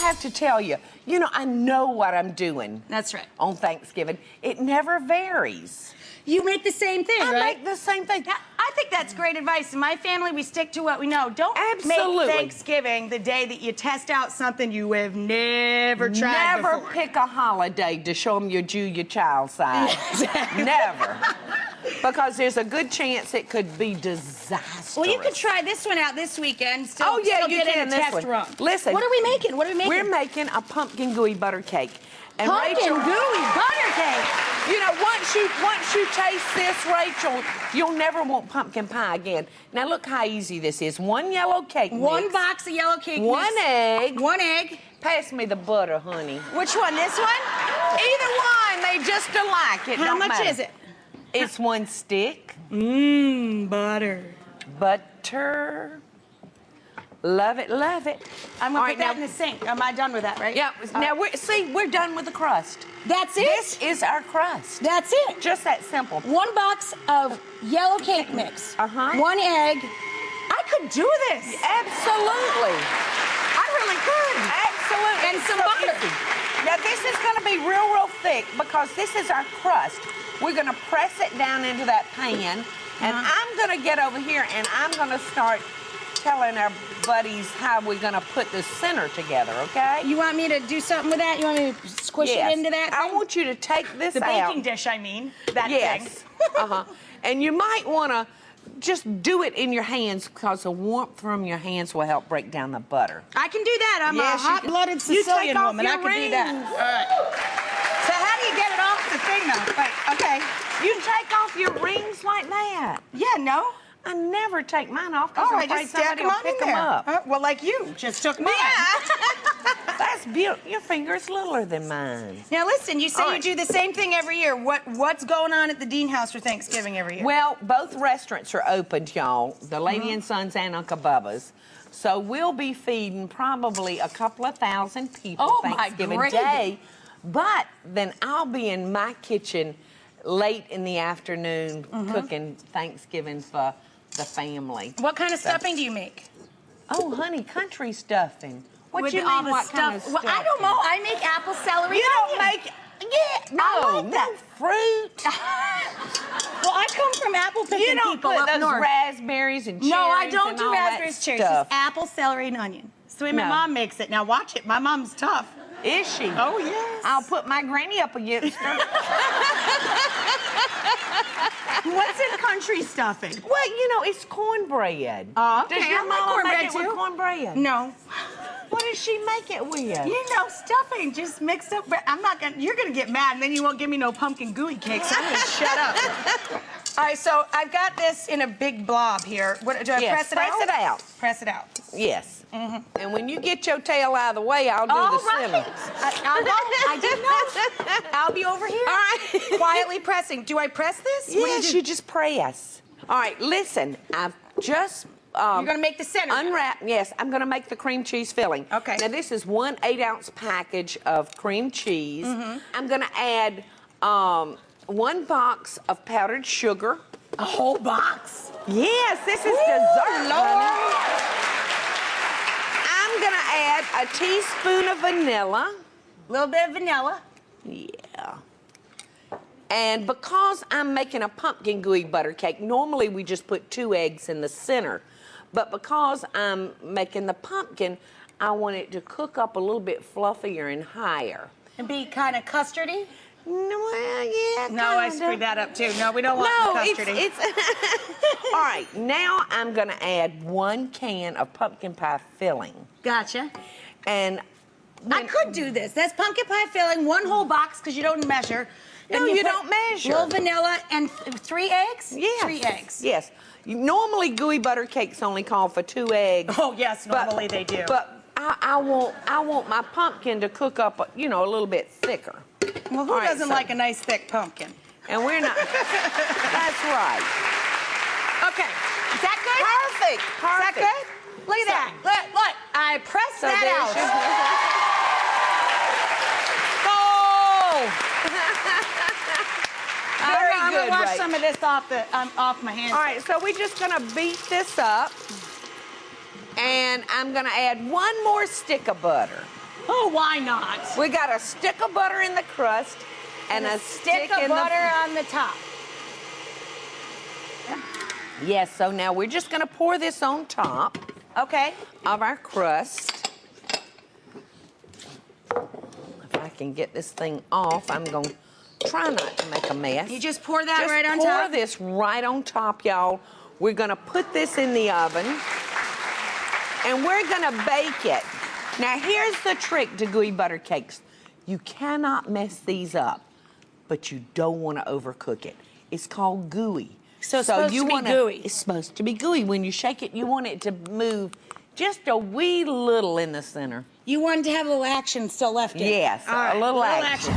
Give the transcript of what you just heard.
have to tell you, I know what I'm doing. That's right. On Thanksgiving. It never varies. You make the same thing, right? I make the same thing. I think that's great advice. In my family, we stick to what we know. Don't Absolutely. make Thanksgiving the day that you test out something you have never tried Never before. pick a holiday to show them your Jew, your child side. Never. Because there's a good chance it could be disastrous. Well, you could try this one out this weekend. Still, you still get can in a this test one. run. Listen. What are we making? What are we making? We're making a pumpkin gooey butter cake. And Pumpkin Rachel, gooey butter cake. Once you taste this, Rachel, you'll never want pumpkin pie again. Now look how easy this is. One yellow cake mix. One box of yellow cake mix. One egg. One egg. Pass me the butter, honey. Which one? This one? Either one, they just alike. It How don't much matter. is it? It's one stick. Butter. Butter. Love it, love it. I'm gonna All put that in the sink. Am I done with that, right? Yeah. Now we're done with the crust. That's it? This is our crust. That's it? Just that simple. One box of yellow cake mix. One egg. I could do this. Absolutely. I really could. Absolutely. And some butter. Easy. Now this is going to be real thick because this is our crust. We're going to press it down into that pan, and I'm going to get over here and I'm going to start telling our buddies how we're going to put the center together, okay? You want me to do something with that? You want me to squish it into that I thing? want you to take this The out. baking dish, I mean. That Yes. thing. And you might want to just do it in your hands because the warmth from your hands will help break down the butter. I can do that. I'm Yes, a you hot-blooded can. You Sicilian take off woman. I your can do that. rings. All right. So how do you get it off the thing, though? Like, okay. You take off your rings like that. Yeah, no? I never take mine off because I'm I afraid just stack somebody them will on in pick them there. up. Well, like you just took mine. That's beautiful. Your finger's littler than mine. Now, listen, you say All you right. do the same thing every year. What's going on at the Dean House for Thanksgiving every year? Well, both restaurants are opened, y'all. The Lady and Sons and Uncle Bubba's. So we'll be feeding probably a couple of thousand people Thanksgiving Day. But then I'll be in my kitchen late in the afternoon cooking Thanksgiving for the family. What kind of stuffing do you make? Oh, honey, country stuffing. What With you all mean, the what stuff? kind of stuffing? Well, I don't know. I make apple, celery, You and don't onion. make... Yeah, no, like that. no fruit. Well, I come from apple picking You don't people put up those north. raspberries and cherries. No, I don't and do all raspberries, that cherries. stuff. Just apple, celery, and onion. It's the way my No. mom makes it. Now watch it. My mom's tough. Is she? Oh, yes. I'll put my granny up against her. What's in country stuffing? Well, it's cornbread. Oh, okay. Does your I like mama cornbread, make it with too. cornbread? No. What does she make it with? You know, stuffing, just mixed up. I'm not gonna, you're gonna get mad and then you won't give me no pumpkin gooey cake, so I'm gonna shut up. All right, so I've got this in a big blob here. What, do I press it out? Press it out. Press it out. Yes. And when you get your tail out of the way, I'll do the center. I didn't know. I'll be over here. All right. Quietly pressing. Do I press this? Yes, you just press. All right, listen, I've just... You're gonna make the center. Unwrap, yes, I'm gonna make the cream cheese filling. Okay. Now this is 1 8-ounce package of cream cheese. I'm gonna add 1 box of powdered sugar. A whole box. Yes, this is dessert, honey. I'm gonna add a teaspoon of vanilla. A little bit of vanilla. Yeah. And because I'm making a pumpkin gooey butter cake, normally we just put 2 eggs in the center. But because I'm making the pumpkin, I want it to cook up a little bit fluffier and higher. And be kind of custardy. No, well, yeah, No, I kinda. screwed that up too. No, we don't want No, the custardy. it's all right, now I'm gonna add 1 can of pumpkin pie filling. Gotcha. And I could do this. That's pumpkin pie filling, 1 whole box because you don't measure. No, And you put don't measure. Little vanilla and 3 eggs? Yes. 3 eggs. Yes. Normally, gooey butter cakes only call for 2 eggs. Oh, yes, normally they do. But I want my pumpkin to cook up, a little bit thicker. Well, who All right, doesn't like a nice thick pumpkin? And we're not. That's right. Okay. Is that good? Perfect. Is that good? Look at that. Look. I pressed So that there out. I'm Very gonna good, wash Rach. some of this off my hands. All right, so we're just gonna beat this up. And I'm gonna add 1 more stick of butter. Oh, why not? We got a stick of butter in the crust and a stick of in butter on the top. Yes, so now we're just gonna pour this on top Okay. of our crust. If I can get this thing off, I'm gonna try not to make a mess. You just pour that Just right on pour top? this right on top, y'all. We're gonna put this in the oven and we're gonna bake it. Now here's the trick to gooey butter cakes. You cannot mess these up, but you don't wanna overcook it. It's called gooey. So it's supposed to be gooey. It's supposed to be gooey. When you shake it, you want it to move just a wee little in the center. You want to have a little action still left in it. Yes, All right, a little action.